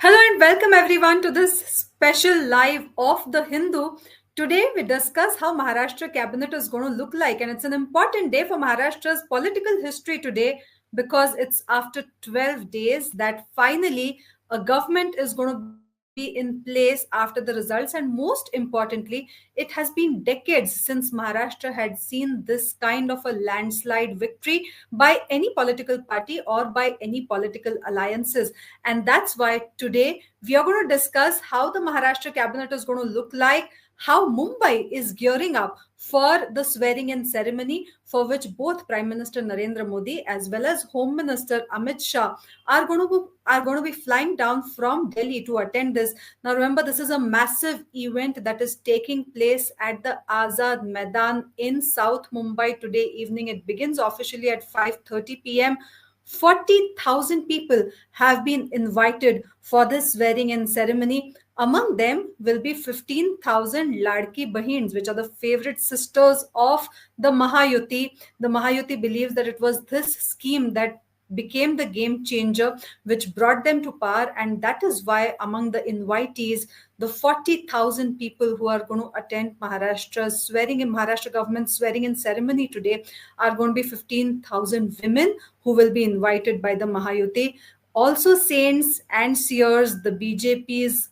Hello and welcome everyone to this special live of the Hindu. Today we discuss how Maharashtra cabinet is going to look like, and it's an important day for Maharashtra's political history today because it's after 12 days that finally a government is going to be in place after the results, and most importantly, it has been decades since Maharashtra had seen this kind of a landslide victory by any political party or by any political alliances. And that's why today we are going to discuss how the Maharashtra cabinet is going to look like, how Mumbai is gearing up for the swearing in ceremony, for which both Prime Minister Narendra Modi as well as Home Minister Amit Shah are going to be flying down from Delhi to attend this. Now, remember, this is a massive event that is taking place at the Azad Maidan in South Mumbai today evening. It begins officially at 5:30 p.m. 40,000 people have been invited for this swearing in ceremony. Among them will be 15,000 Ladki Bahins, which are the favorite sisters of the Mahayuti. The Mahayuti believes that it was this scheme that became the game changer, which brought them to power. And that is why, among the invitees, the 40,000 people who are going to attend Maharashtra government swearing in ceremony today are going to be 15,000 women who will be invited by the Mahayuti. Also, saints and seers, the BJP's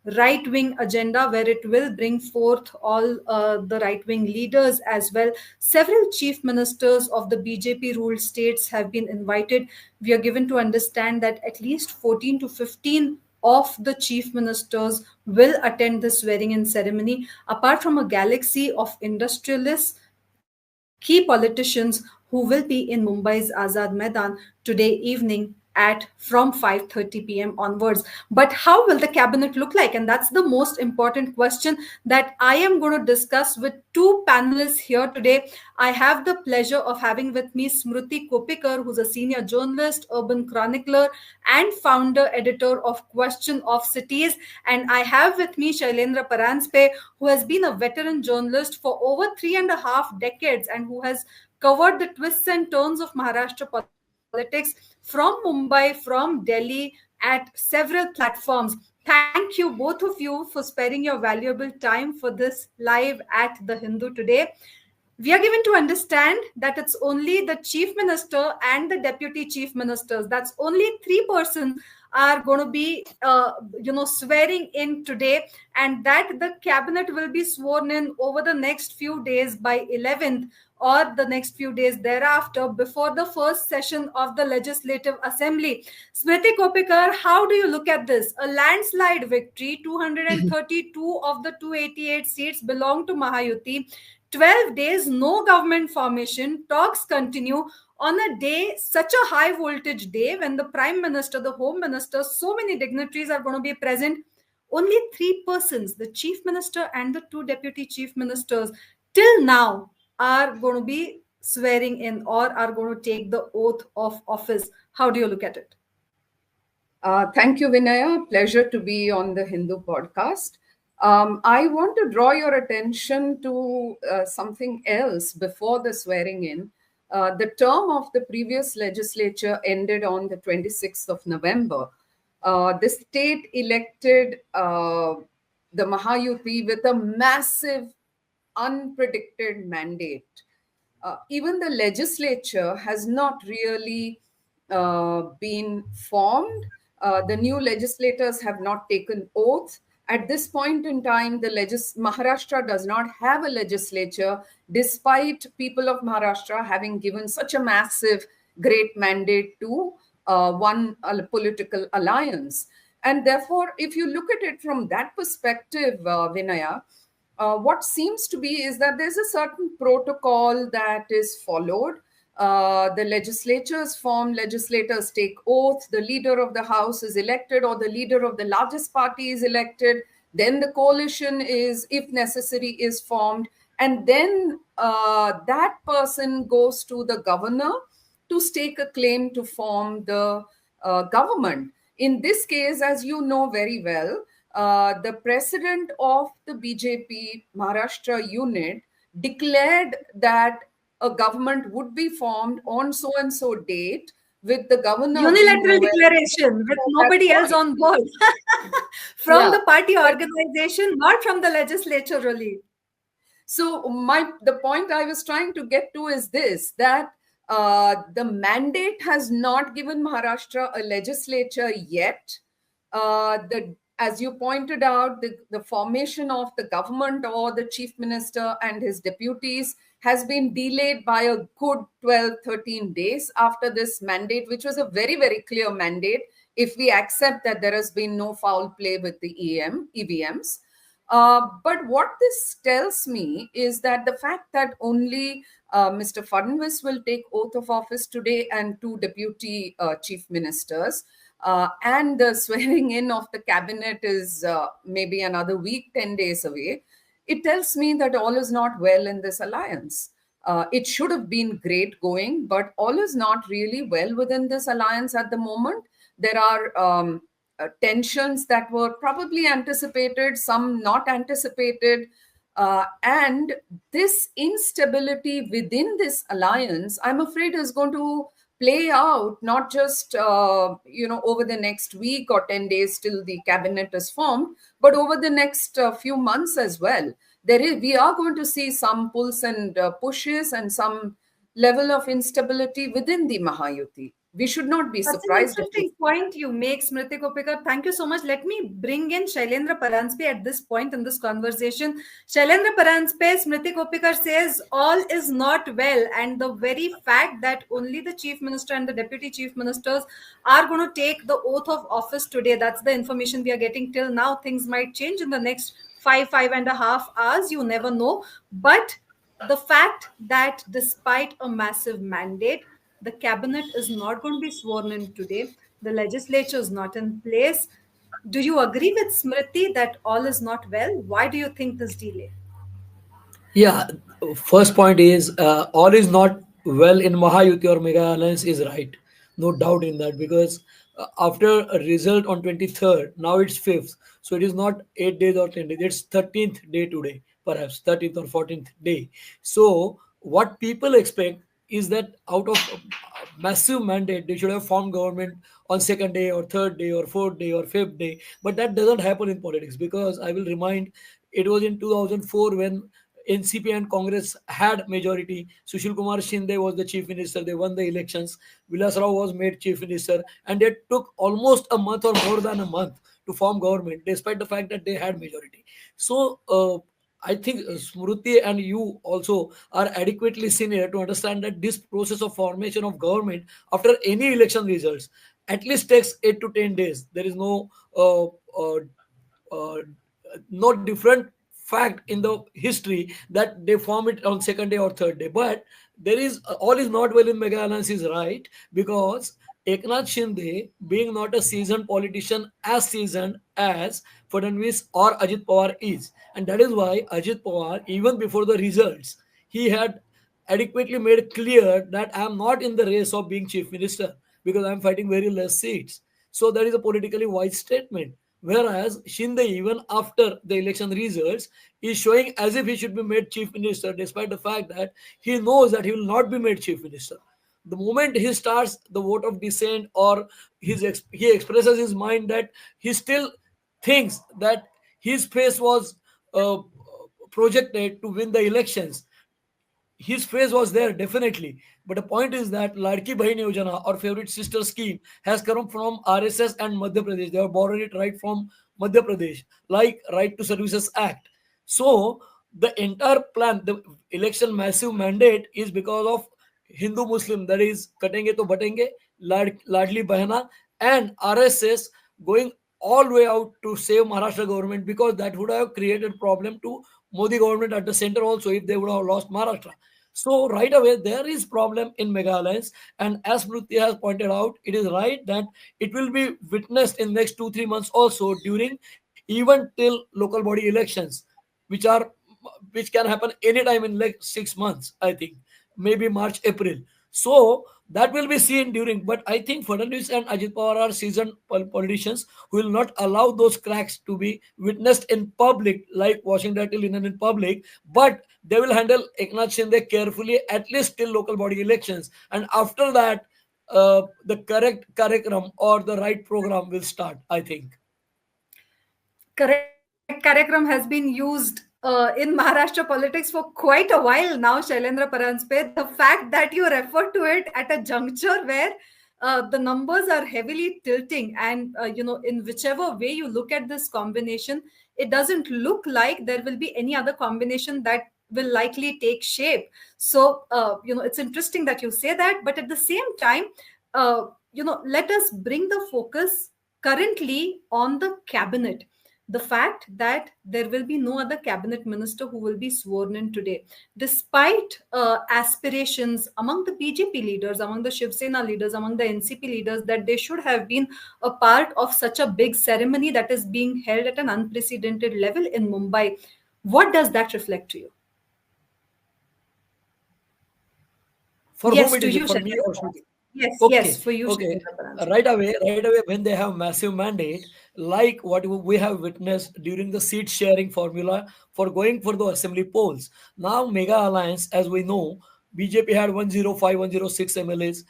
right wing agenda, where it will bring forth all the right wing leaders as well. Several chief ministers of the BJP ruled states have been invited. We are given to understand that at least 14 to 15 of the chief ministers will attend the swearing in ceremony, apart from a galaxy of industrialists, key politicians who will be in Mumbai's Azad Maidan today evening at from 5:30 p.m. onwards. But how will the cabinet look like? And that's the most important question that I am going to discuss with two panelists here today. I have the pleasure of having with me Smruti Koppikar, who's a senior journalist, urban chronicler, and founder editor of Question of Cities. And I have with me Shailendra Paranjpe, who has been a veteran journalist for over 3.5 decades and who has covered the twists and turns of Maharashtra politics from Mumbai, from Delhi, at several platforms. Thank you, both of you, for sparing your valuable time for this live at the Hindu today. We are given to understand that it's only the chief minister and the deputy chief ministers. That's only three persons are going to be, swearing in today, and that the cabinet will be sworn in over the next few days by 11th or the next few days thereafter before the first session of the Legislative Assembly. Smriti Kopikar, how do you look at this? A landslide victory, 232 of the 288 seats belong to Mahayuti. 12 days, no government formation, talks continue on a day, such a high voltage day, when the Prime Minister, the Home Minister, so many dignitaries are going to be present. Only three persons, the Chief Minister and the two Deputy Chief Ministers, till now are going to be swearing in or are going to take the oath of office. How do you look at it? Thank you, Vinaya. Pleasure to be on the Hindu podcast. I want to draw your attention to something else before the swearing in. The term of the previous legislature ended on the 26th of November. The state elected the Mahayuti with a massive, unpredicted mandate. Even the legislature has not really been formed. The new legislators have not taken oath. At this point in time, Maharashtra does not have a legislature, despite people of Maharashtra having given such a massive, great mandate to one political alliance. And therefore, if you look at it from that perspective, Vinaya, what seems to be is that there's a certain protocol that is followed. The legislatures form, legislators take oath, the leader of the house is elected or the leader of the largest party is elected, then the coalition is, if necessary, is formed, and then that person goes to the governor to stake a claim to form the government. In this case, as you know very well, the president of the BJP Maharashtra unit declared that a government would be formed on so and so date with the governor being Unilateral nowhere. declaration with So that's nobody else why. on board. From Yeah. the party But organization, not from the legislature, really. so my the point I was trying to get to is this, that the mandate has not given Maharashtra a legislature yet. The As you pointed out, the formation of the government or the chief minister and his deputies has been delayed by a good 12, 13 days after this mandate, which was a very, very clear mandate if we accept that there has been no foul play with the EVMs. But what this tells me is that the fact that only Mr. Fadnavis will take oath of office today and two deputy chief ministers, and the swearing in of the cabinet is maybe another week, 10 days away, it tells me that all is not well in this alliance. It should have been great going, but all is not really well within this alliance at the moment. There are tensions that were probably anticipated, some not anticipated. And this instability within this alliance, I'm afraid, is going to play out not just over the next week or 10 days till the cabinet is formed, but over the next few months as well. We are going to see some pulls and pushes and some level of instability within the Mahayuti. We should not be That's an surprised if we. interesting point you make, Smriti Koppikar. Thank you so much. Let me bring in Shailendra Paranjpe at this point in this conversation. Shailendra Paranjpe, Smriti Koppikar says all is not well, and the very fact that only the chief minister and the deputy chief ministers are going to take the oath of office today. That's the information we are getting till now. Things might change in the next 5.5 hours. You never know, but the fact that despite a massive mandate, the cabinet is not going to be sworn in today, the legislature is not in place. Do you agree with Smriti that all is not well? Why do you think this delay? Yeah, first point is all is not well in Mahayuti or Mega Alliance is right. No doubt in that because after a result on 23rd, now it's 5th. So it is not 8 days or 10 days, it's 13th day today, perhaps 13th or 14th day. So what people expect is that out of a massive mandate, they should have formed government on second day or third day or fourth day or fifth day. But that doesn't happen in politics because I will remind it was in 2004 when NCP and Congress had majority. Sushil Kumar Shinde was the chief minister. They won the elections. Vilas Rao was made chief minister, and it took almost a month or more than a month to form government, despite the fact that they had majority. So. I think Smruti and you also are adequately senior to understand that this process of formation of government after any election results at least takes 8 to 10 days. There is uh, no different fact in the history that they form it on second day or third day. But there is all is not well in Mega Alliance is right because Eknath Shinde, being not a seasoned politician as seasoned as Fadnavis or Ajit Pawar is, and that is why Ajit Pawar, even before the results, he had adequately made clear that I am not in the race of being chief minister because I am fighting very less seats. So that is a politically wise statement. Whereas Shinde, even after the election results, is showing as if he should be made chief minister, despite the fact that he knows that he will not be made chief minister. The moment he starts the vote of dissent or he expresses his mind that he still thinks that his face was uh, projected to win the elections, his face was there definitely, but the point is that Ladki Bahin Yojana or favorite sister scheme has come from RSS and Madhya Pradesh. They have borrowed it right from Madhya Pradesh, like Right to Services Act. So the entire plan, the election massive mandate is because of Hindu Muslim, that is Katenge to Batenge, Ladli Bahana, and RSS going all the way out to save Maharashtra government because that would have created problem to Modi government at the center also if they would have lost Maharashtra. So right away there is problem in Meghalaya, and as Smruti has pointed out, it is right that it will be witnessed in next 2 3 months also during even till local body elections, which are which can happen anytime in like 6 months. I think maybe March April. So that will be seen during. But I think Fadnavis and Ajit Pawar are seasoned politicians who will not allow those cracks to be witnessed in public, like washing dirty linen in public. But they will handle Eknath Shinde carefully, at least till local body elections. And after that, the correct curriculum or the right program will start, I think. Correct Karakram has been used in Maharashtra politics for quite a while now, Shailendra Paranjpe. The fact that you refer to it at a juncture where the numbers are heavily tilting, and in whichever way you look at this combination, it doesn't look like there will be any other combination that will likely take shape. So, it's interesting that you say that, but at the same time, let us bring the focus currently on the cabinet. The fact that there will be no other cabinet minister who will be sworn in today, despite aspirations among the BJP leaders, among the Shiv Sena leaders, among the NCP leaders, that they should have been a part of such a big ceremony that is being held at an unprecedented level in Mumbai. What does that reflect to you? For whom Yes, it to is? you, For me or Shailendra. Shruti? Yes, Okay, yes, for you, okay. Shailendra Paranjpe. Right away, when they have massive mandate, like what we have witnessed during the seat sharing formula for going for the assembly polls. Now, Mega Alliance, as we know, BJP had 105, 106 MLAs.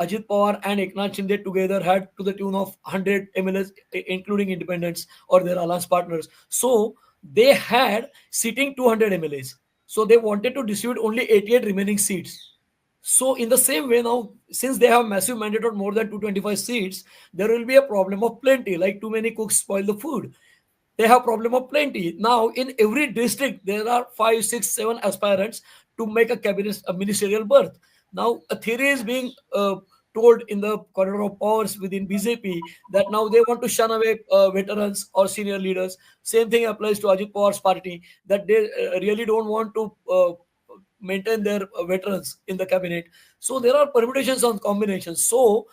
Ajit Pawar and Eknath Shinde together had to the tune of 100 MLAs, including independents or their alliance partners. So they had sitting 200 MLAs. So they wanted to distribute only 88 remaining seats. So, in the same way, now since they have massive mandate of more than 225 seats, there will be a problem of plenty. Like too many cooks spoil the food. They have problem of plenty. Now, in every district, there are five, six, seven aspirants to make a cabinet, a ministerial berth. Now, a theory is being told in the corridor of powers within BJP that now they want to shun away veterans or senior leaders. Same thing applies to Ajit Pawar's party, that they really don't want to maintain their veterans in the cabinet. So there are permutations and combinations. So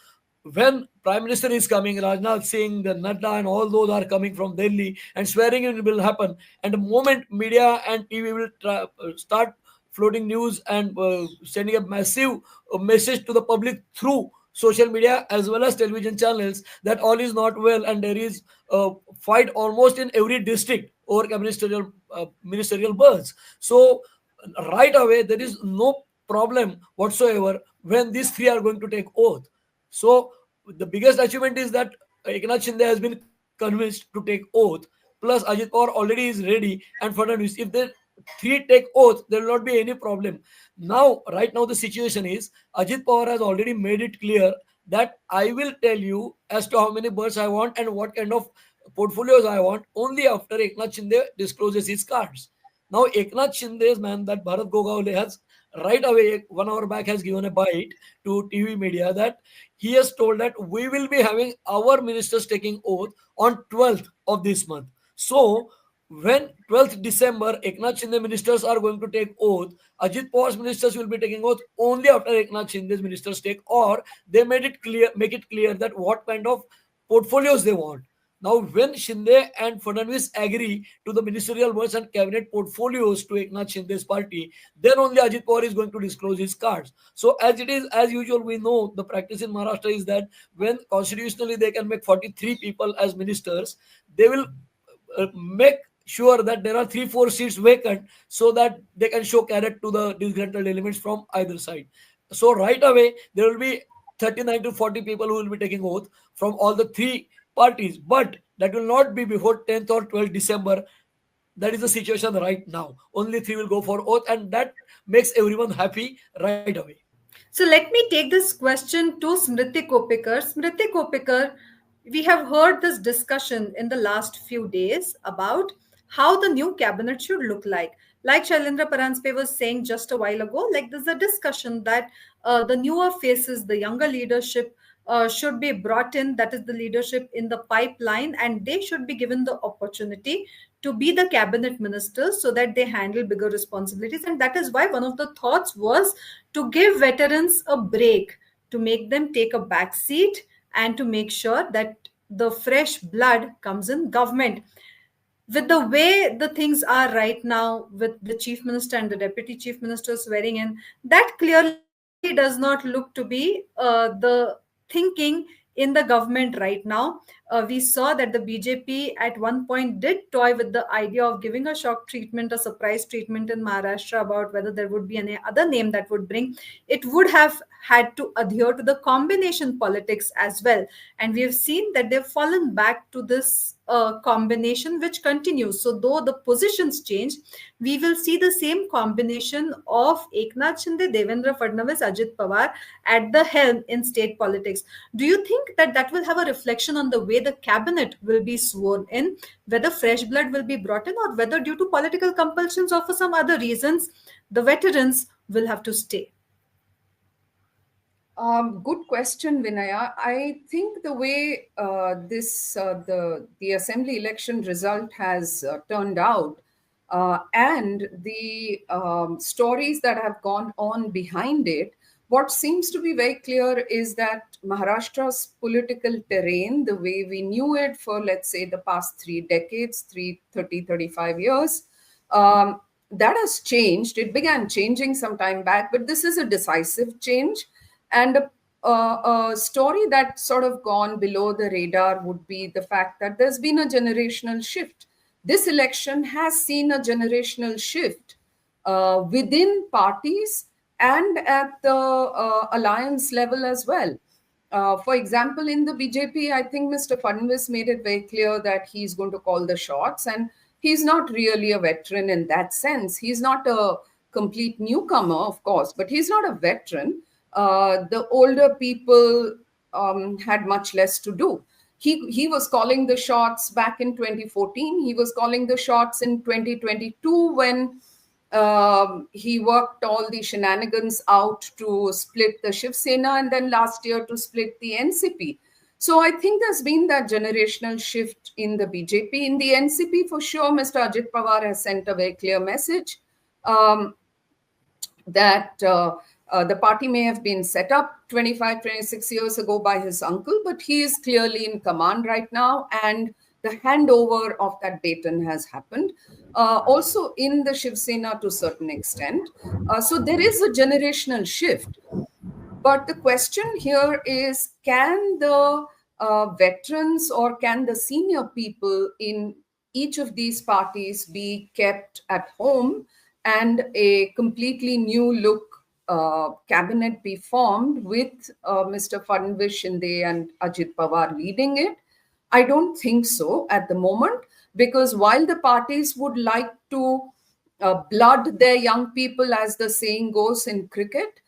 when Prime Minister is coming, Rajnath Singh, the Nadda, and all those are coming from Delhi, and swearing in will happen. And the moment media and TV will start floating news and sending a massive message to the public through social media as well as television channels that all is not well, and there is a fight almost in every district over ministerial berths. So right away there is no problem whatsoever when these three are going to take oath. So the biggest achievement is that Eknath Shinde has been convinced to take oath. Plus, Ajit Pawar already is ready, and Fadnavis. If the three take oath, there will not be any problem. Now, right now, the situation is Ajit Pawar has already made it clear that I will tell you as to how many birds I want and what kind of portfolios I want only after Eknath Shinde discloses his cards. Now, Eknath Shinde's man, that Bharat Gogaole, has right away 1 hour back has given a bite to TV media that he has told that we will be having our ministers taking oath on 12th of this month. So when 12th December, Eknath Shinde ministers are going to take oath, Ajit Pawar's ministers will be taking oath only after Eknath Shinde's ministers take, or they make it clear that what kind of portfolios they want. Now, when Shinde and Fadnavis agree to the ministerial words and cabinet portfolios to Eknath Shinde's party, then only Ajit Pawar is going to disclose his cards. So, as it is, as usual, we know the practice in Maharashtra is that when constitutionally they can make 43 people as ministers, they will make sure that there are 3 4 seats vacant so that they can show carrot to the disgruntled elements from either side. So right away there will be 39 to 40 people who will be taking oath from all the three parties, but that will not be before 10th or 12th December. That is the situation right now. Only three will go for oath, and that makes everyone happy right away. So let me take this question to Smriti Koppikar. Smriti Koppikar, we have heard this discussion in the last few days about how the new cabinet should look like. Like Shailendra Paranjpe was saying just a while ago, like there's a discussion that the newer faces, the younger leadership should be brought in, that is the leadership in the pipeline, and they should be given the opportunity to be the cabinet ministers so that they handle bigger responsibilities. And that is why one of the thoughts was to give veterans a break, to make them take a back seat, and to make sure that the fresh blood comes in government. With the way the things are right now, with the chief minister and the deputy chief minister swearing in, that clearly does not look to be the thinking in the government right now. We saw that the BJP at one point did toy with the idea of giving a shock treatment, a surprise treatment in Maharashtra about whether there would be any other name that would bring. It would have had to adhere to the combination politics as well. And we have seen that they've fallen back to this combination which continues. So, though the positions change, we will see the same combination of Eknath Shinde, Devendra Fadnavis, Ajit Pawar at the helm in state politics. Do you think that that will have a reflection on the way the cabinet will be sworn in, whether fresh blood will be brought in, or whether due to political compulsions or for some other reasons, the veterans will have to stay? Good question, Vinaya. I think the way this the assembly election result has turned out, and the stories that have gone on behind it, what seems to be very clear is that Maharashtra's political terrain, the way we knew it for, let's say, the past 3 decades, 35 years, that has changed. It began changing some time back, but this is a decisive change. And a story that's sort of gone below the radar would be the fact that there's been a generational shift. This election has seen a generational shift within parties and at the alliance level as well. For example, in the BJP, I think Mr. Fadnavis made it very clear that he's going to call the shots, and he's not really a veteran in that sense. He's not a complete newcomer, of course, but he's not a veteran. The older people had much less to do. He was calling the shots back in 2014. He was calling the shots in 2022 when he worked all the shenanigans out to split the Shiv Sena, and then last year to split the NCP. So I think there's been that generational shift in the BJP. In the NCP, for sure, Mr. Ajit Pawar has sent a very clear message that the party may have been set up 25, 26 years ago by his uncle, but he is clearly in command right now, and the handover of that baton has happened. Also in the Shiv Sena to a certain extent. So there is a generational shift. But the question here is, can the veterans or can the senior people in each of these parties be kept at home and a completely new look cabinet be formed with Mr. Fadnavis, Shinde and Ajit Pawar leading it? I don't think so at the moment, because while the parties would like to blood their young people, as the saying goes in cricket,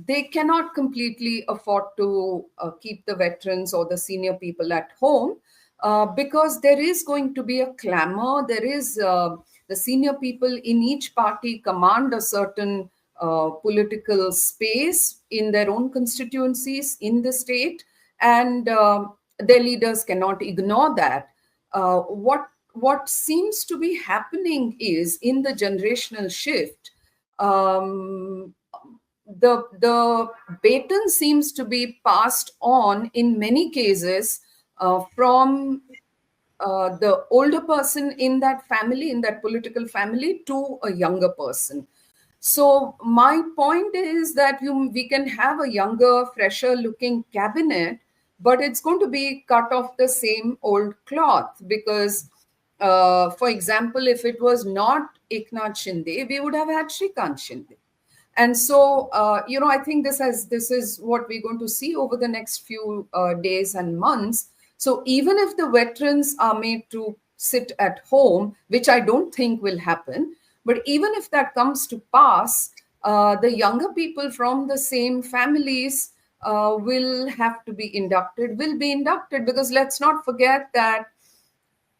they cannot completely afford to keep the veterans or the senior people at home, because there is going to be a clamor. There is the senior people in each party command a certain political space in their own constituencies in the state, and their leaders cannot ignore that. What seems to be happening is, in the generational shift, the baton seems to be passed on in many cases from the older person in that family, in that political family, to a younger person. So my point is that we can have a younger, fresher looking cabinet, but it's going to be cut off the same old cloth, because, for example, if it was not Eknath Shinde, we would have had Shrikant Shinde. And so, I think this is what we're going to see over the next few days and months. So even if the veterans are made to sit at home, which I don't think will happen, but even if that comes to pass, the younger people from the same families will be inducted, because let's not forget that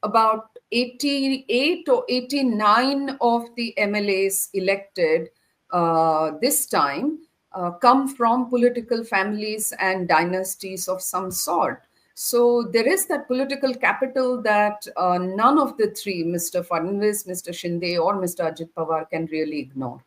about 88 or 89 of the MLAs elected this time come from political families and dynasties of some sort. So there is that political capital that none of the three, Mr. Fadnavis, Mr. Shinde, or Mr. Ajit Pawar, can really ignore.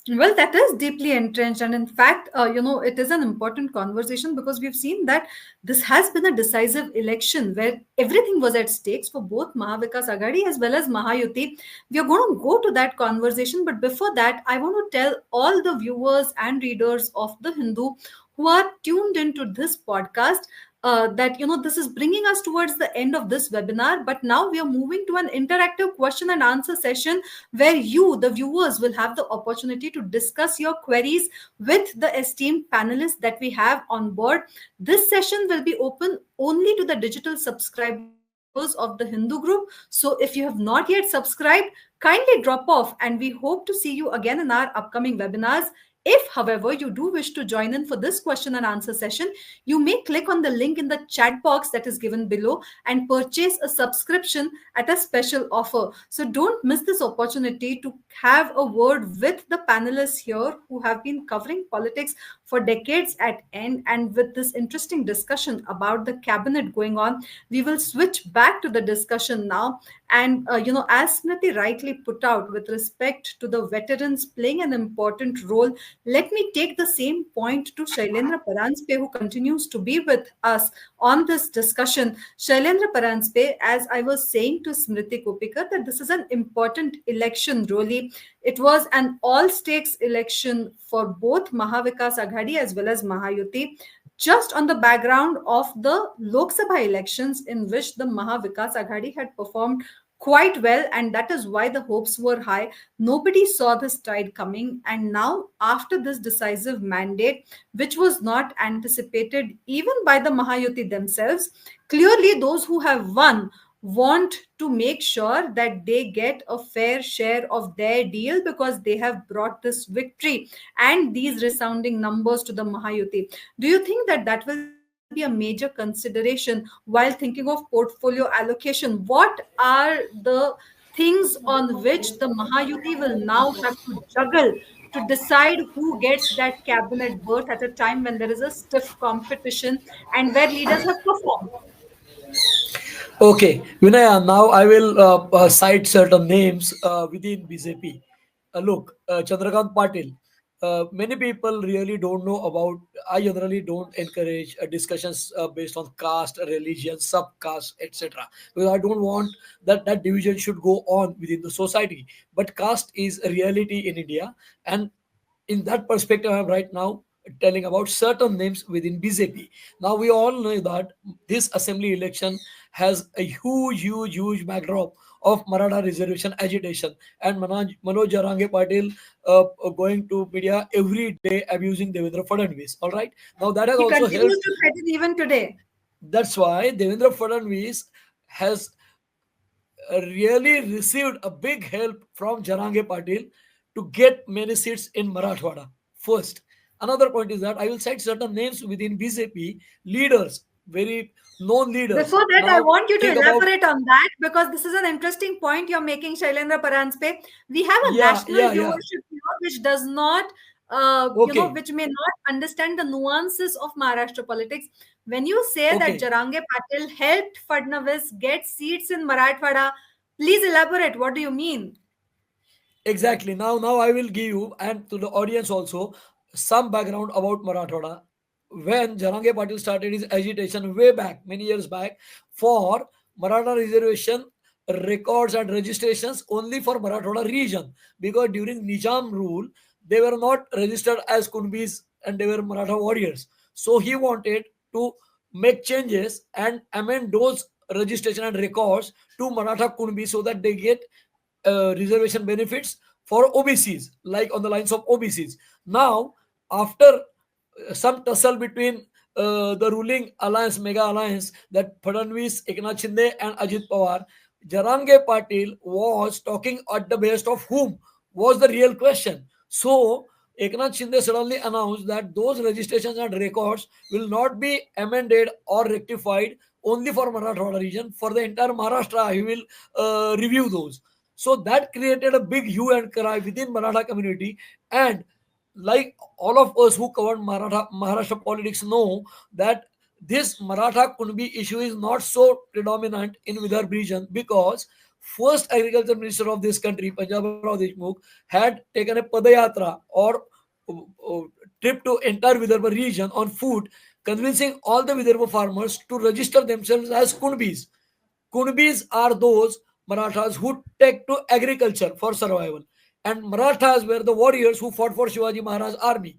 Well, that is deeply entrenched. And in fact, it is an important conversation, because we've seen that this has been a decisive election where everything was at stakes for both Mahavikas Aghadi as well as Mahayuti. We are going to go to that conversation. But before that, I want to tell all the viewers and readers of The Hindu who are tuned into this podcast that this is bringing us towards the end of this webinar, but now we are moving to an interactive question and answer session where you, the viewers, will have the opportunity to discuss your queries with the esteemed panelists that we have on board. This session will be open only to the digital subscribers of the Hindu group. So if you have not yet subscribed, kindly drop off, and we hope to see you again in our upcoming webinars. If, however, you do wish to join in for this question and answer session, you may click on the link in the chat box that is given below and purchase a subscription at a special offer. So don't miss this opportunity to have a word with the panelists here who have been covering politics for decades at end. And with this interesting discussion about the cabinet going on, we will switch back to the discussion now. And as Smriti rightly put out, with respect to the veterans playing an important role, let me take the same point to Shailendra Paranjpe, who continues to be with us on this discussion. Shailendra Paranjpe, as I was saying to Smriti Koppikar, that this is an important election, really. It was an all-stakes election for both Mahavikas Aghadi as well as Mahayuti, just on the background of the Lok Sabha elections, in which the Mahavikas Aghadi had performed quite well, and that is why the hopes were high. Nobody saw this tide coming, and now, after this decisive mandate, which was not anticipated even by the Mahayuti themselves, clearly those who have won want to make sure that they get a fair share of their deal, because they have brought this victory and these resounding numbers to the Mahayuti. Do you think that that will be a major consideration while thinking of portfolio allocation? What are the things on which the Mahayuti will now have to juggle to decide who gets that cabinet berth at a time when there is a stiff competition and where leaders have performed? Okay, Vinaya, now I will cite certain names within BJP. Look, Chandrakant Patil. Many people really don't know about. I generally don't encourage discussions based on caste, religion, subcaste, etc. Because I don't want that division should go on within the society. But caste is a reality in India, and in that perspective, I'm right now telling about certain names within BJP. Now we all know that this assembly election has a huge backdrop of Maratha reservation agitation, and Manoj Jarange Patil going to media every day abusing Devendra Fadnavis. All right. Now that has He also helped. continues to threaten even today. That's why Devendra Fadnavis has really received a big help from Jarange Patil to get many seats in Marathwada. First, another point is that I will cite certain names within BJP leaders, very known leaders. Before that, I Now, want you to think about, elaborate on that, because this is an interesting point you're making, Shailendra Paranspe. We have a national yeah. viewership here which does not, Okay, which may not understand the nuances of Maharashtra politics. When you say that okay. Jarange Patil helped Fadnavis get seats in Marathwada, please elaborate. What do you mean? Exactly. Now I will give you and to the audience also some background about Marathwada. When Jarange Patil started his agitation way back, many years back, for Maratha reservation records and registrations only for Marathwada region, because during Nizam rule they were not registered as Kunbis and they were Maratha warriors. So he wanted to make changes and amend those registration and records to Maratha Kunbi so that they get reservation benefits for OBCs, like on the lines of OBCs. Now, after some tussle between the ruling alliance, mega alliance, that Fadnavis, Eknath Shinde, and Ajit Pawar, Jarange Patil was talking at the behest of whom was the real question. So, Eknath Shinde suddenly announced that those registrations and records will not be amended or rectified only for Marathwada region. For the entire Maharashtra, he will review those. So that created a big hue and cry within Maratha community. And like all of us who covered Maharashtra politics know that this Maratha Kunbi issue is not so predominant in Vidarbha region, because first agriculture minister of this country, Punjab Rao Deshmukh, had taken a padayatra or uh, uh, trip to entire Vidarbha region on foot, convincing all the Vidarbha farmers to register themselves as Kunbis. Kunbis are those Marathas who take to agriculture for survival. And Marathas were the warriors who fought for Shivaji Maharaj army.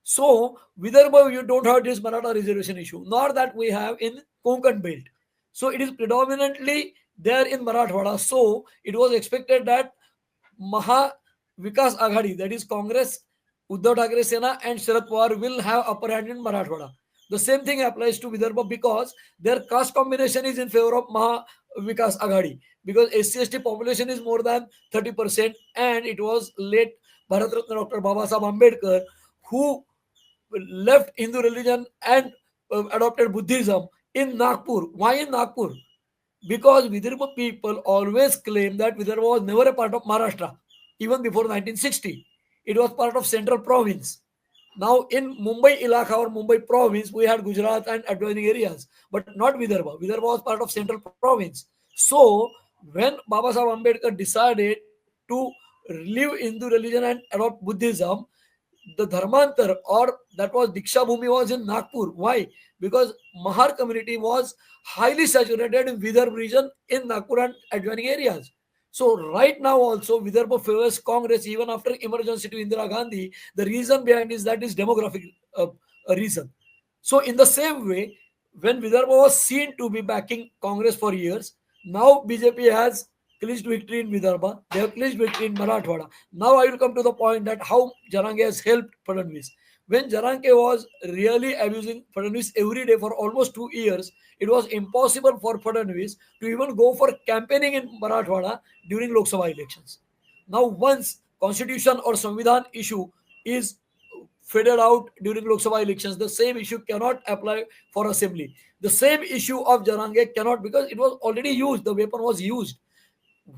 So Vidarbha, you don't have this Maratha reservation issue, nor that we have in Konkan belt. So it is predominantly there in Marathwada. So it was expected that Maha Vikas Aghadi, that is Congress, Uddhav Thackeray Sena and Sharad Pawar will have upper hand in Marathwada. The same thing applies to Vidarbha because their caste combination is in favor of Maha Vikas Aghadi, because SC/ST population is more than 30%, and it was late Bharat Ratna Dr. Baba Sahib Ambedkar who left Hindu religion and adopted Buddhism in Nagpur. Why in Nagpur? Because Vidarbha people always claim that Vidarbha was never a part of Maharashtra, even before 1960. It was part of central province. Now in Mumbai Ilaka or Mumbai province, we had Gujarat and adjoining areas, but not Vidarbha. Vidarbha was part of central province. So when Baba Sahib Ambedkar decided to live Hindu religion and adopt Buddhism, the Dharmantar or that was Diksha Bhumi was in Nagpur. Why? Because Mahar community was highly saturated in Vidarbha region in Nagpur and adjoining areas. So right now also Vidarbha favors Congress even after emergency to Indira Gandhi. The reason behind is that is demographic uh, reason. So in the same way, when Vidarbha was seen to be backing Congress for years, now BJP has clinched victory in Vidarbha. They have clinched victory in Marathwada. Now I will come to the point that how Jarange has helped Fadnavis. When Jarange was really abusing Fadnavis every day for almost 2 years, it was impossible for Fadnavis to even go for campaigning in Marathwada during Lok Sabha elections. Now, once constitution or Samvidhan issue is faded out during Lok Sabha elections, the same issue cannot apply for assembly. The same issue of Jarange cannot, because it was already used, the weapon was used.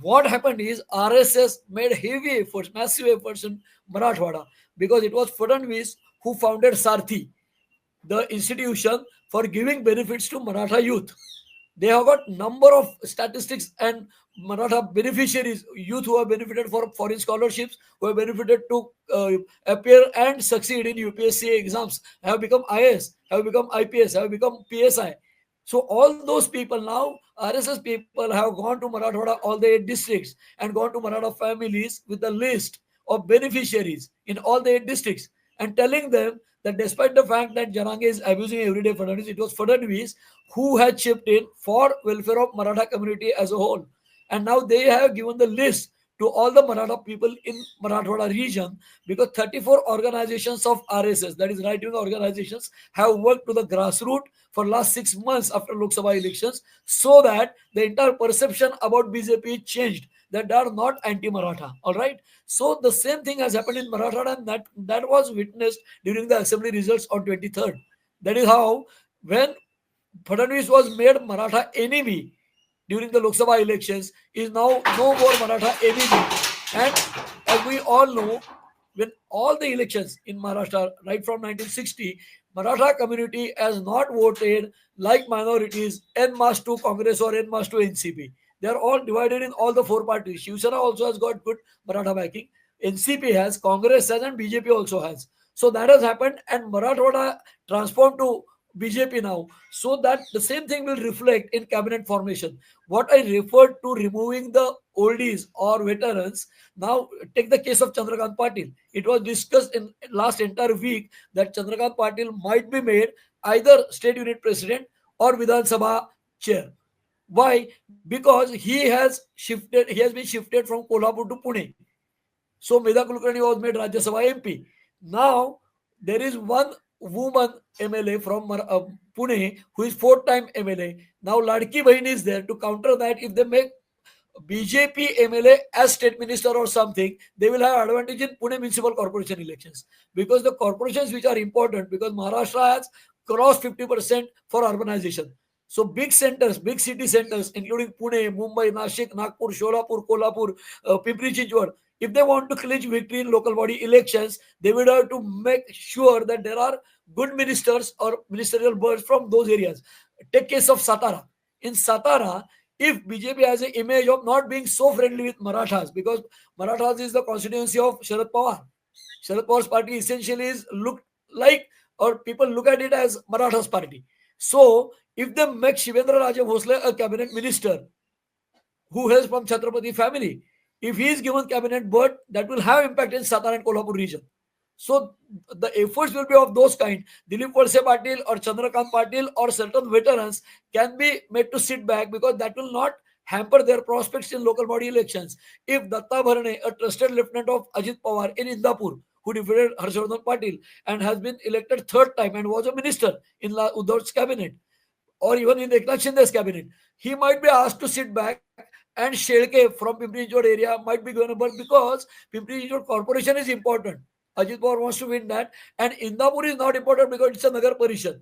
What happened is RSS made heavy efforts, massive efforts in Marathwada, because it was Fadnavis who founded Sarthi, the institution for giving benefits to Maratha youth. They have got number of statistics and Maratha beneficiaries, youth who have benefited for foreign scholarships, who have benefited to appear and succeed in UPSC exams, have become IS, have become IPS, have become PSI. So all those people now, RSS people have gone to Marathwada, all the 8 districts, and gone to Maratha families with the list of beneficiaries in all the 8 districts, and telling them that despite the fact that Jarange is abusing everyday Fadnavis, it was Fadnavis who had chipped in for welfare of Maratha community as a whole. And now they have given the list to all the Maratha people in Marathwada region, because 34 organizations of RSS, that is right wing organizations, have worked to the grassroots for last 6 months after Lok Sabha elections, so that the entire perception about BJP changed, that they are not anti-Maratha. All right. So the same thing has happened in Marathwada, and that was witnessed during the assembly results on 23rd. That is how, when Fadnavis was made Maratha enemy during the Lok Sabha elections, is now no more Maratha enemy. And as we all know, when all the elections in Maharashtra, right from 1960, Maratha community has not voted like minorities en masse to Congress or en masse to NCP. They are all divided in all the four parties. Shiv Sena also has got good Maratha backing. NCP has, Congress has, and BJP also has. So that has happened, and Marathwada transformed to BJP now, so that the same thing will reflect in cabinet formation. What I referred to removing the oldies or veterans, now take the case of Chandrakant Patil. It was discussed in last entire week that Chandrakant Patil might be made either state unit president or Vidhan Sabha chair. Why? Because he has been shifted from Kolhapur to Pune. So Medha Kulkarni was made Rajya Sabha MP. Now there is one woman MLA from Pune who is four-time MLA. Now Ladki Bahin is there to counter that. If they make BJP MLA as state minister or something, they will have advantage in Pune municipal corporation elections, because the corporations which are important, because Maharashtra has crossed 50% for urbanization. So big centers, big city centers, including Pune, Mumbai, Nashik, Nagpur, Sholapur, Kolhapur, Pimpri Chinchwad, if they want to clinch victory in local body elections, they will have to make sure that there are good ministers or ministerial birds from those areas. Take case of Satara. In Satara, if BJP has an image of not being so friendly with Marathas, because Marathas is the constituency of Sharad Pawar. Sharad Pawar's party essentially is looked like, or people look at it as Marathas party. So if they make Shivendra Raje Bhosle a cabinet minister who hails from Chhatrapati family, if he is given cabinet berth, that will have impact in Satara and Kolhapur region. So the efforts will be of those kind. Dilip Walse Patil or Chandrakant Patil or certain veterans can be made to sit back, because that will not hamper their prospects in local body elections. If Datta Bharane, a trusted lieutenant of Ajit Pawar in Indapur, who defeated Harshvardhan Patil and has been elected third time and was a minister in Uddhav's cabinet, or even in Eknath Shinde's cabinet, he might be asked to sit back, and Shelke from Pimpri-Chinchwad area might be going, but because Pimpri-Chinchwad corporation is important, Ajit Pawar wants to win that, and Indapur is not important because it's a Nagar Parishad.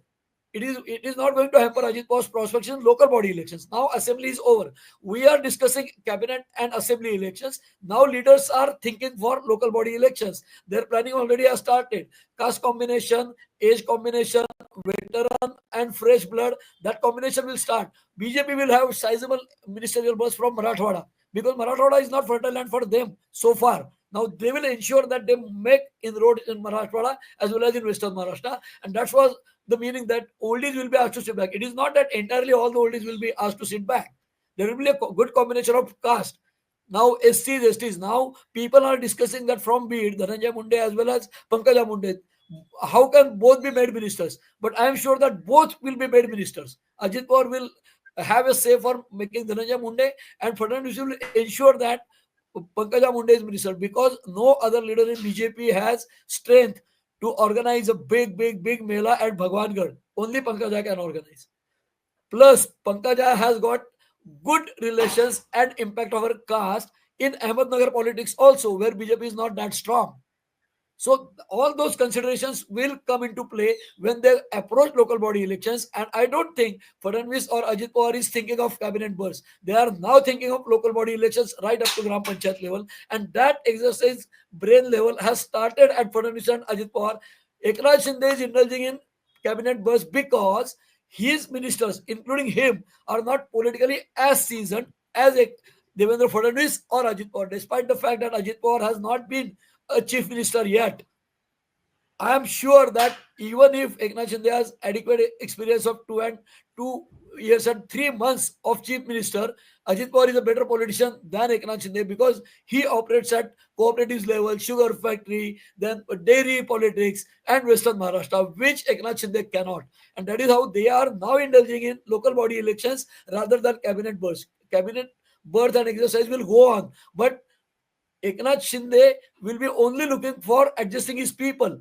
It is not going to hamper Ajit Pawar's prospects in local body elections. Now assembly is over. We are discussing cabinet and assembly elections. Now leaders are thinking for local body elections. Their planning already has started. Caste combination, age combination, veteran and fresh blood. That combination will start. BJP will have sizable ministerial burst from Marathwada, because Marathwada is not fertile land for them so far. Now they will ensure that they make inroads in Marathwada as well as in Western Maharashtra, and that was the meaning that oldies will be asked to sit back. It is not that entirely all the oldies will be asked to sit back. There will be a good combination of caste. Now SCs, STs. Now people are discussing that from Bid, Dhananjay Munde as well as Pankaja Munde. How can both be made ministers? But I am sure that both will be made ministers. Ajit Pawar will have a say for making Dhananjay Munde, and Fadnavis will ensure that Pankaja Munde is minister, because no other leader in BJP has strength to organize a big mela at Bhagwangarh. Only Pankaja can organize. Plus, Pankaja has got good relations and impact over caste in Ahmednagar politics also, where BJP is not that strong. So all those considerations will come into play when they approach local body elections. And I don't think Fadnavis or Ajit Pawar is thinking of cabinet bursts. They are now thinking of local body elections right up to Gram Panchayat level. And that exercise, brain level, has started at Fadnavis and Ajit Pawar. Eknath Shinde is indulging in cabinet bursts because his ministers, including him, are not politically as seasoned as Devendra Fadnavis or Ajit Pawar, despite the fact that Ajit Pawar has not been a chief minister yet. I am sure that even if Eknath Shinde has adequate experience of 2 years and 3 months of chief minister, Ajit Pawar is a better politician than Eknath Shinde, because he operates at cooperatives level, sugar factory, then dairy politics, and Western Maharashtra, which Eknath Shinde cannot. And that is how they are now indulging in local body elections rather than cabinet birth. Cabinet birth and exercise will go on, but Eknath Shinde will be only looking for adjusting his people,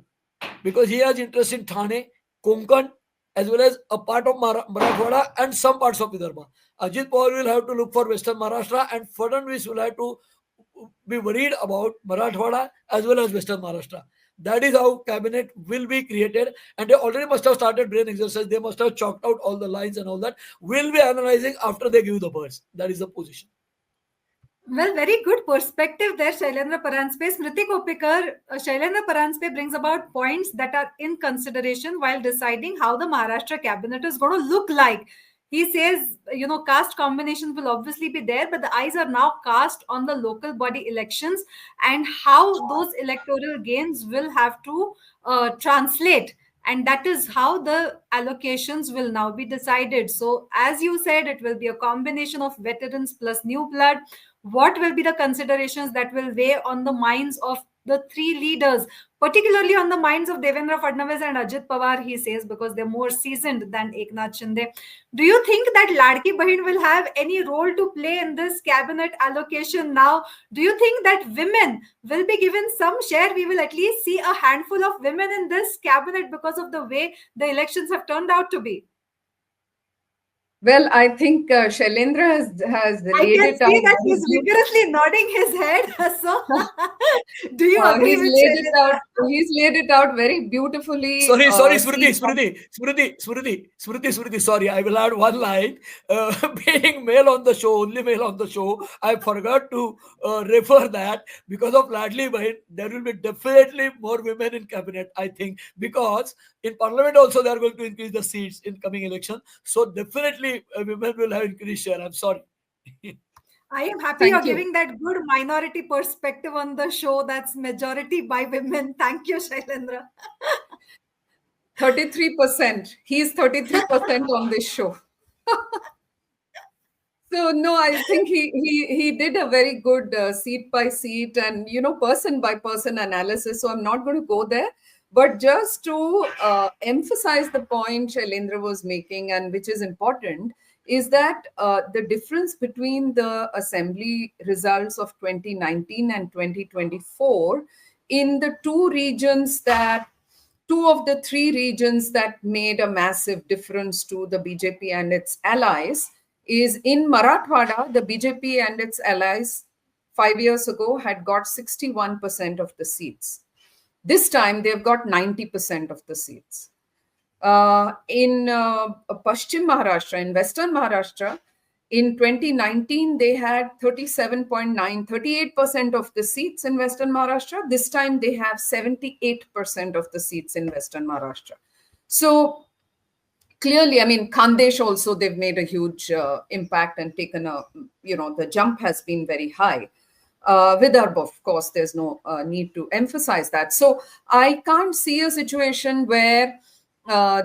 because he has interest in Thane, Konkan, as well as a part of Marathwada and some parts of Vidarbha. Ajit Pawar will have to look for Western Maharashtra, and Fadnavis will have to be worried about Marathwada as well as Western Maharashtra. That is how cabinet will be created, and they already must have started brain exercise. They must have chalked out all the lines and all that. We'll be analyzing after they give the birds. That is the position. Well, very good perspective there, Shailendra Paranjpe. Smruti Koppikar, Shailendra Paranjpe brings about points that are in consideration while deciding how the Maharashtra cabinet is going to look like. He says, caste combinations will obviously be there, but the eyes are now cast on the local body elections and how those electoral gains will have to translate. And that is how the allocations will now be decided. So, as you said, it will be a combination of veterans plus new blood. What will be the considerations that will weigh on the minds of the three leaders, particularly on the minds of Devendra Fadnavis and Ajit Pawar, he says, because they're more seasoned than Eknath Shinde. Do you think that Ladki Bahin will have any role to play in this cabinet allocation now? Do you think that women will be given some share? We will at least see a handful of women in this cabinet because of the way the elections have turned out to be. Well, I think Shailendra has I laid can it see out that very he's vigorously nodding his head. So, do you agree he's with laid it out. Shailendra? He's laid it out very beautifully. Sorry, See, Smruti. Sorry, I will add one line. Being male on the show, only male on the show, I forgot to refer that because of Ladli Bahin, there will be definitely more women in cabinet, I think, because in parliament also they are going to increase the seats in coming election. So definitely women will have increased share. I'm sorry. I am happy you're thank you. giving that good minority perspective on the show that's majority by women. Thank you, Shailendra. 33%. He's 33% on this show. So no, I think he did a very good seat by seat and person by person analysis. So I'm not going to go there, but just to emphasize the point Shailendra was making, and which is important, is that the difference between the assembly results of 2019 and 2024 in the two of the three regions that made a massive difference to the BJP and its allies is in Marathwada. The BJP and its allies 5 years ago had got 61% of the seats. This time they've got 90% of the seats. In Paschim Maharashtra, in Western Maharashtra, in 2019, they had 38% of the seats in Western Maharashtra. This time, they have 78% of the seats in Western Maharashtra. So clearly, I mean, Khandesh also, they've made a huge impact and taken the jump has been very high. Vidarbha, of course, there's no need to emphasize that. So I can't see a situation where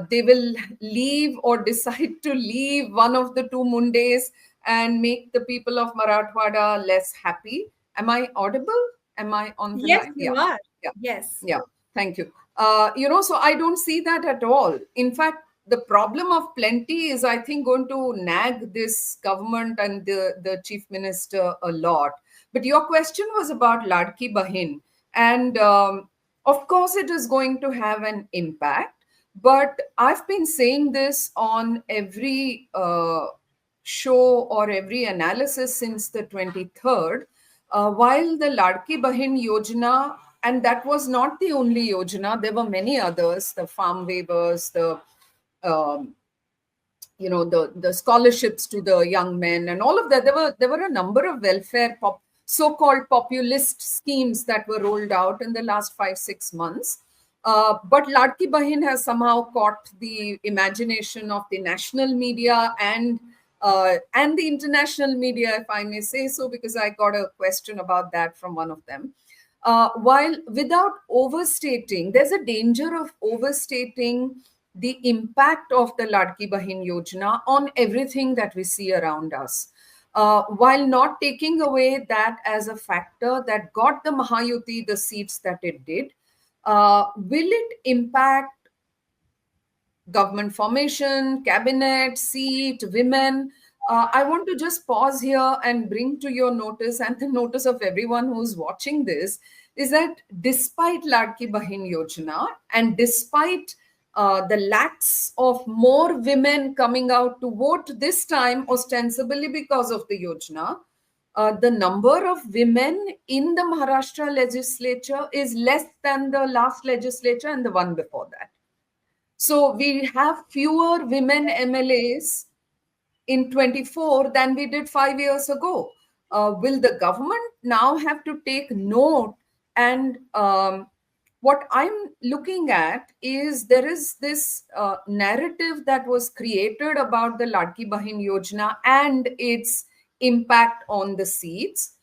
they will leave or decide to leave one of the two Mundes and make the people of Marathwada less happy. Am I audible? Am I on the Yes, line? you Yeah. are. Yeah. Yes. Yeah. Thank you. So I don't see that at all. In fact, the problem of plenty is, I think, going to nag this government and the chief minister a lot. But your question was about Ladki Bahin. And of course, it is going to have an impact. But I've been saying this on every show or every analysis since the 23rd. While the Ladki Bahin Yojana, and that was not the only Yojana, there were many others, the farm waivers, um, the scholarships to the young men and all of that. There were a number of welfare so-called populist schemes that were rolled out in the last 5-6 months. But Ladki Bahin has somehow caught the imagination of the national media and the international media, if I may say so, because I got a question about that from one of them. While without overstating, there's a danger of overstating the impact of the Ladki Bahin Yojana on everything that we see around us. While not taking away that as a factor that got the Mahayuti the seats that it did, will it impact government formation, cabinet, seat, women? I want to just pause here and bring to your notice and the notice of everyone who's watching this is that despite Ladki Bahin Yojana and despite the lacks of more women coming out to vote this time, ostensibly because of the Yojana, the number of women in the Maharashtra legislature is less than the last legislature and the one before that. So we have fewer women MLAs in 24 than we did 5 years ago. Will the government now have to take note? And what I'm looking at is there is this narrative that was created about the Ladki Bahin Yojana and its impact on the seats.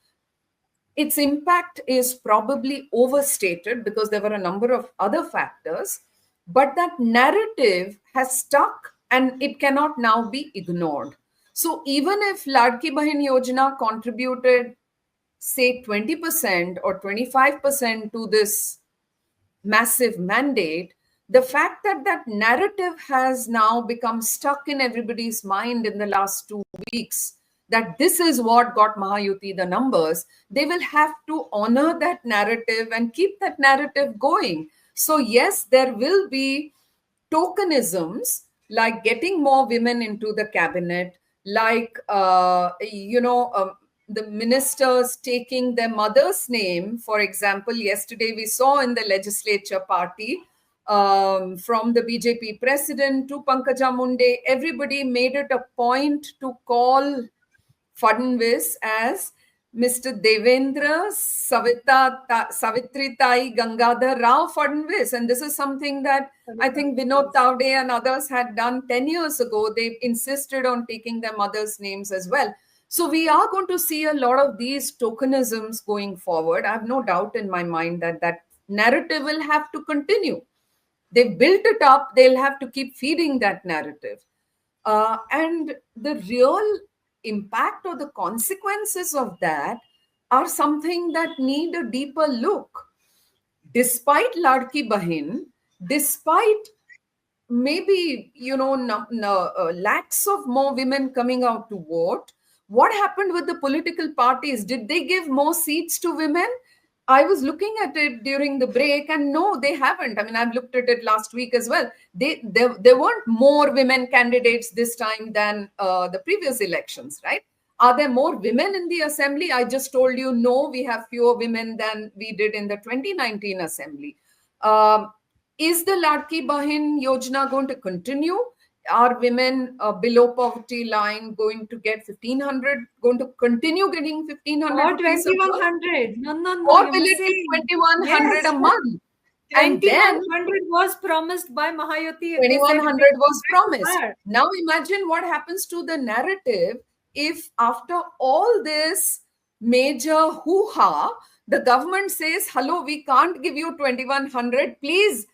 Its impact is probably overstated because there were a number of other factors, but that narrative has stuck and it cannot now be ignored. So even if Ladki Bahin Yojana contributed, say, 20% or 25% to this massive mandate, the fact that that narrative has now become stuck in everybody's mind in the last 2 weeks, that this is what got Mahayuti the numbers, they will have to honor that narrative and keep that narrative going. So yes, there will be tokenisms like getting more women into the cabinet, like the ministers taking their mother's name. For example, yesterday we saw in the legislature party, from the BJP president to Pankaja Munde, everybody made it a point to call Fadnvis as Mr. Devendra Savitri Tai Gangadhar Rao Fadnvis. And this is something that I think Vinod Tavde and others had done 10 years ago. They insisted on taking their mothers' names as well. So we are going to see a lot of these tokenisms going forward. I have no doubt in my mind that that narrative will have to continue. They've built it up. They'll have to keep feeding that narrative. And the real impact or the consequences of that are something that need a deeper look. Despite Ladki Bahin, despite maybe lakhs of more women coming out to vote, what happened with the political parties? Did they give more seats to women? I was looking at it during the break, and no, they haven't. I mean, I've looked at it last week as well. There weren't more women candidates this time than the previous elections, right? Are there more women in the assembly? I just told you, no, we have fewer women than we did in the 2019 assembly. um, is the Ladki Bahin Yojana going to continue? Are women below poverty line going to get 1,500, going to continue getting 1,500 Or rupees a month? 2100. No, no, no, Or you're will it be missing. 2,100 Yes. a month? And then 2100 was promised by Mahayuti. They said it 2,100 will come was back to promised. that. Now imagine what happens to the narrative if, after all this major hoo-ha, the government says, hello, we can't give you 2,100. Please,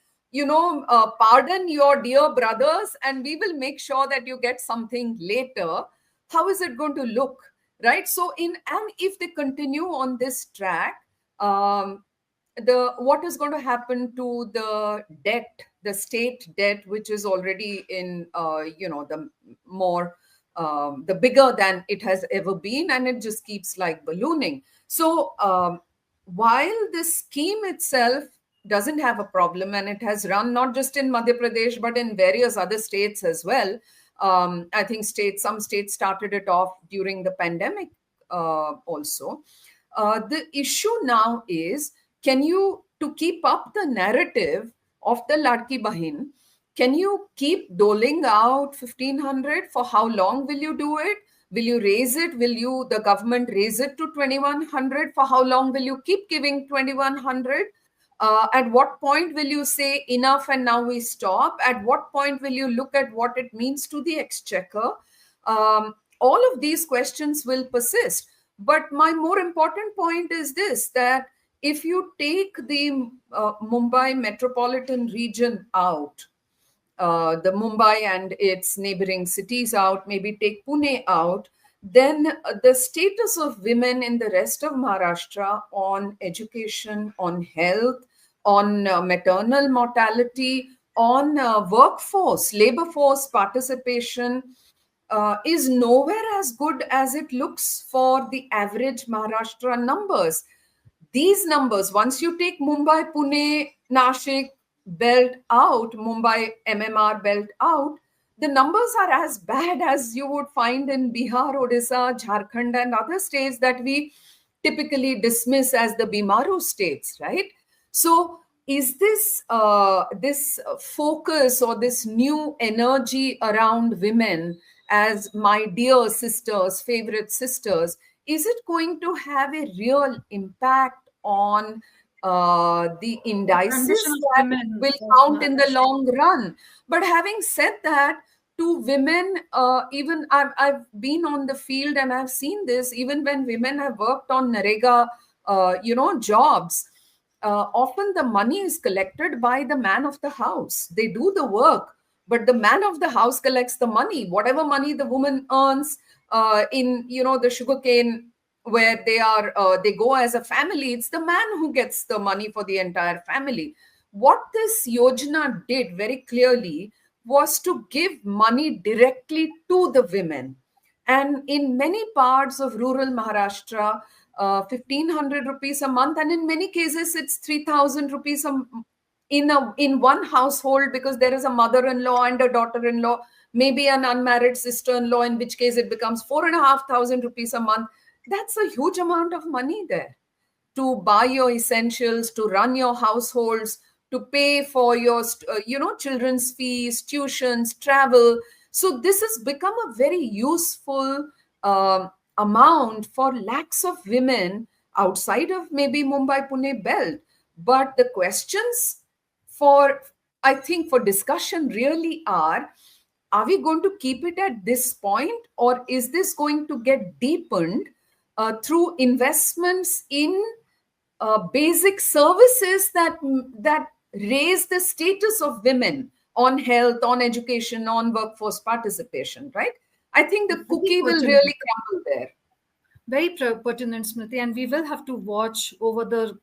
pardon your dear brothers, and we will make sure that you get something later. How is it going to look? Right? So, and if they continue on this track, the what is going to happen to the debt, the state debt, which is already in the more the bigger than it has ever been, and it just keeps like ballooning. So while this scheme itself doesn't have a problem, and it has run not just in Madhya Pradesh but in various other states as well. I think some states started it off during the pandemic also. The issue now is, can you, to keep up the narrative of the Ladki Bahin, can you keep doling out 1,500? For how long will you do it? Will you raise it? Will you, the government, raise it to 2,100? For how long will you keep giving 2,100? At what point will you say enough and now we stop? At what point will you look at what it means to the exchequer? All of these questions will persist. But my more important point is this, that if you take the Mumbai metropolitan region out, the Mumbai and its neighboring cities out, maybe take Pune out, then the status of women in the rest of Maharashtra on education, on health, on maternal mortality, on workforce, labor force participation is nowhere as good as it looks for the average Maharashtra numbers. These numbers, once you take Mumbai, Pune, Nashik belt out, Mumbai MMR belt out, the numbers are as bad as you would find in Bihar, Odisha, Jharkhand, and other states that we typically dismiss as the Bimaru states, right? So, is this focus or this new energy around women as my dear sisters, favorite sisters, is it going to have a real impact on the The condition indices of that women will of count in the Maharashtra. long run? But having said that, to women, even I've been on the field and I've seen this, even when women have worked on Narega, jobs, often the money is collected by the man of the house. They do the work, but the man of the house collects the money. Whatever money the woman earns in the sugarcane where they go as a family, it's the man who gets the money for the entire family. What this yojana did very clearly was to give money directly to the women. And in many parts of rural Maharashtra, 1,500 rupees a month, and in many cases it's 3,000 rupees in one household, because there is a mother-in-law and a daughter-in-law, maybe an unmarried sister-in-law, in which case it becomes 4,500 rupees a month. That's a huge amount of money there to buy your essentials, to run your households, to pay for your children's fees, tuitions, travel. So this has become a very useful amount for lakhs of women outside of maybe Mumbai Pune belt. But the questions for, I think, for discussion really are we going to keep it at this point, or is this going to get deepened through investments in basic services that raise the status of women on health, on education, on workforce participation, right? I think the Very cookie will pertinent. really crumble there. Very pertinent, Smriti, and we will have to watch over the,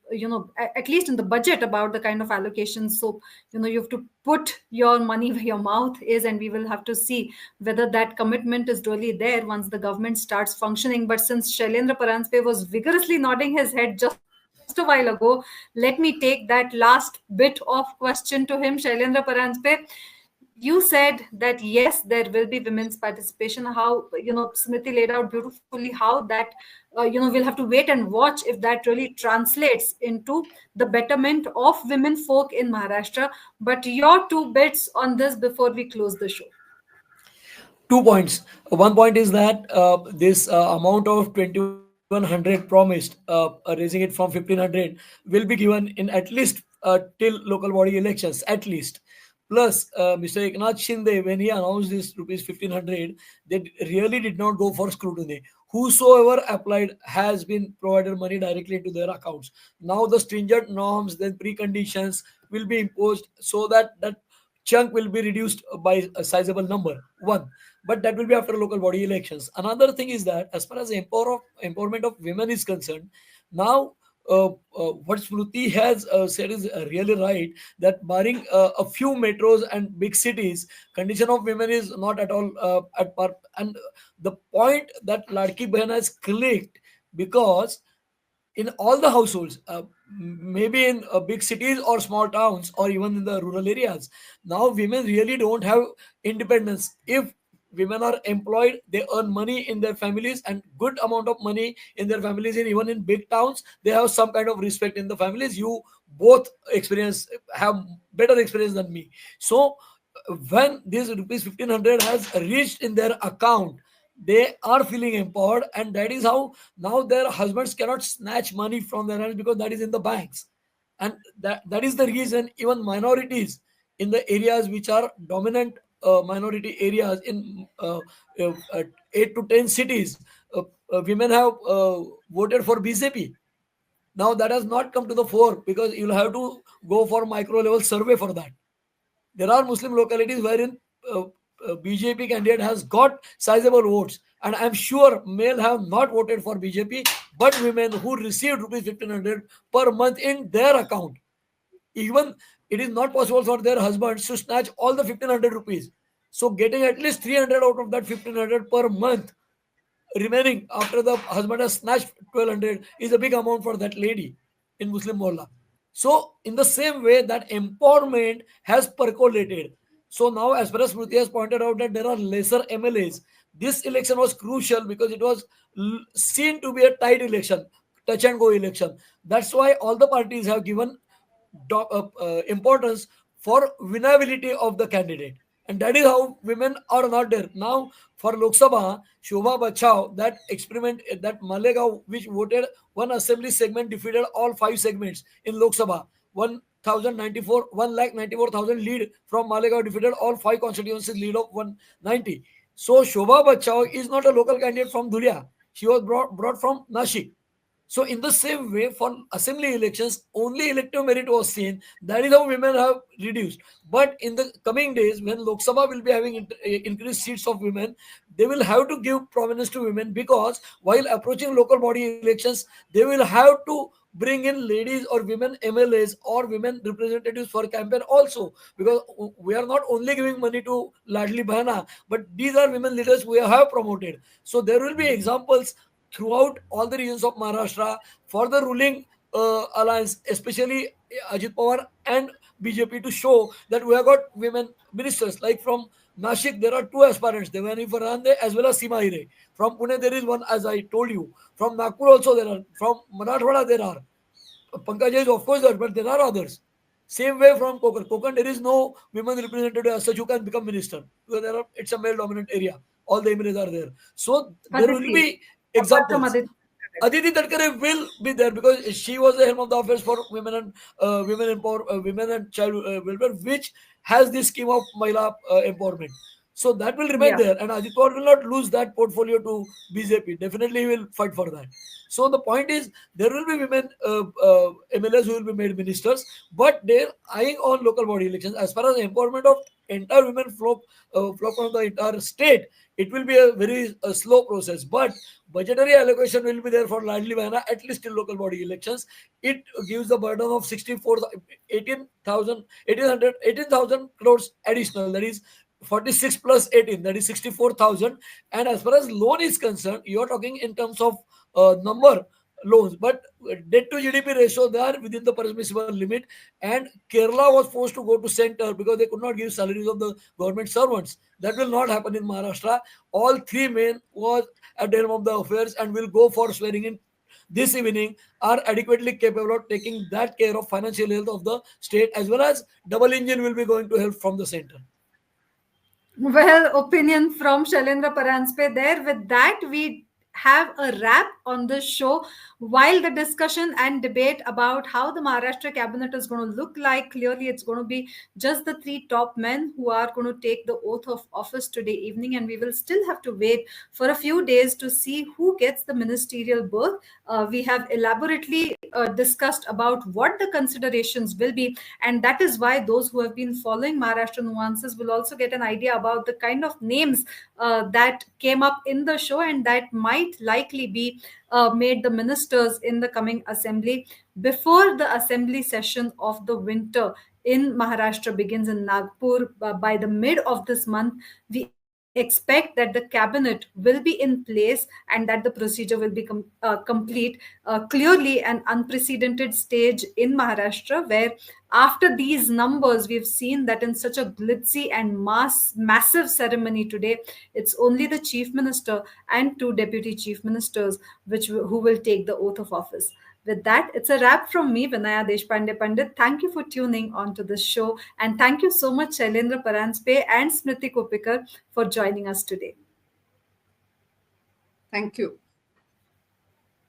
at least in the budget, about the kind of allocations. So, you have to put your money where your mouth is, and we will have to see whether that commitment is really there once the government starts functioning. But since Shailendra Paranjpe was vigorously nodding his head just a while ago, let me take that last bit of question to him. Shailendra Paranjpe, you said that yes, there will be women's participation. How, Smriti laid out beautifully how that, we'll have to wait and watch if that really translates into the betterment of women folk in Maharashtra. But your two bits on this before we close the show. 2 points. One point is that this amount of 2100 promised, raising it from 1500, will be given in at least till local body elections, at least. Plus, Mr. Eknath Shinde, when he announced this rupees 1500, they really did not go for scrutiny. Whosoever applied has been provided money directly into their accounts. Now the stringent norms, then preconditions will be imposed so that that chunk will be reduced by a sizable number. One, but that will be after local body elections. Another thing is that as far as empowerment of women is concerned, now what Smruti has said is really right, that barring a few metros and big cities, condition of women is not at all at par. And the point that Ladki Behan has clicked, because in all the households, maybe in big cities or small towns or even in the rural areas, now women really don't have independence. If women are employed, they earn money in their families, and good amount of money in their families. In even in big towns, they have some kind of respect in the families. You both experience have better experience than me. So when this rupees 1500 has reached in their account, they are feeling empowered, and that is how now their husbands cannot snatch money from their hands, because that is in the banks. And that is the reason even minorities in the areas which are dominant minority areas in 8 to 10 cities, women have voted for BJP. Now that has not come to the fore, because you'll have to go for micro level survey for that. There are Muslim localities wherein BJP candidate has got sizable votes, and I'm sure male have not voted for BJP, but women who received rupees 1500 per month in their account, even it is not possible for their husbands to snatch all the 1500 rupees. So getting at least 300 out of that 1500 per month remaining after the husband has snatched 1200 is a big amount for that lady in Muslim Mohalla. So, in the same way, that empowerment has percolated. So, now, as far as Smriti has pointed out, that there are lesser MLAs, this election was crucial because it was seen to be a tight election, touch and go election. That's why all the parties have given importance for winnability of the candidate. And that is how women are not there. Now, for Lok Sabha, Shobha Bachao, that experiment, that Malegaon, which voted one assembly segment, defeated all five segments in Lok Sabha. 1,094, 1,94,000 lead from Malegaon defeated all five constituencies, lead of 190. So Shobha Bachao is not a local candidate from Dhulia. She was brought from Nashik. So, in the same way, for assembly elections, only elective merit was seen. That is how women have reduced. But in the coming days, when Lok Sabha will be having increased seats of women, they will have to give prominence to women, because while approaching local body elections, they will have to bring in ladies or women MLAs or women representatives for campaign also, because we are not only giving money to Ladli Bahana, but these are women leaders we have promoted. So there will be examples throughout all the regions of Maharashtra for the ruling alliance, especially Ajit Pawar and BJP, to show that we have got women ministers. Like from Nashik, there are two aspirants, Devani Farhande as well as Seema Hire. From Pune, there is one, as I told you. From Nagpur also there are. From Marathwada there are. Pankaj is of course there, but there are others. Same way from Konkan. Konkan, there is no women representative as such who can become minister, because it's a male dominant area. All the MLAs are there. So there will Aditi, be apart from examples. Aditi. Aditi Tadkare will be there because she was the helm of the affairs for women and women and child welfare, which has this scheme of Mahila empowerment. So that will remain Yeah. there, and Ajit Pawar will not lose that portfolio to BJP. Definitely, he will fight for that. So the point is, there will be women MLAs who will be made ministers, but they're eyeing on local body elections. As far as the empowerment of entire women flow from the entire state, it will be a very slow process. But budgetary allocation will be there for Ladli Behna, at least in local body elections. It gives the burden of 64, 18,000, 18,000 crores additional. That is 46 plus 18, that is 64,000. And as far as loan is concerned, you are talking in terms of number loans, but debt to GDP ratio, they are within the permissible limit. And Kerala was forced to go to center because they could not give salaries of the government servants. That will not happen in Maharashtra. All three men was at the helm of the affairs and will go for swearing in this evening, are adequately capable of taking that care of financial health of the state, as well as double engine will be going to help from the center. Well, opinion from Shailendra Paranjpe there. With that, we have a wrap on this show. While the discussion and debate about how the Maharashtra cabinet is going to look like, clearly it's going to be just the three top men who are going to take the oath of office today evening, and we will still have to wait for a few days to see who gets the ministerial berth. We have elaborately discussed about what the considerations will be, and that is why those who have been following Maharashtra nuances will also get an idea about the kind of names that came up in the show and that might likely be made the ministers in the coming assembly before the assembly session of the winter in Maharashtra begins in Nagpur by the mid of this month. We expect that the cabinet will be in place and that the procedure will be complete. Clearly, an unprecedented stage in Maharashtra where after these numbers, we've seen that in such a glitzy and massive ceremony today, it's only the chief minister and two deputy chief ministers who will take the oath of office. With that, it's a wrap from me, Vinaya Deshpande Pandit. Thank you for tuning on to this show. And thank you so much, Shailendra Paranjpe and Smruti Koppikar, for joining us today. Thank you.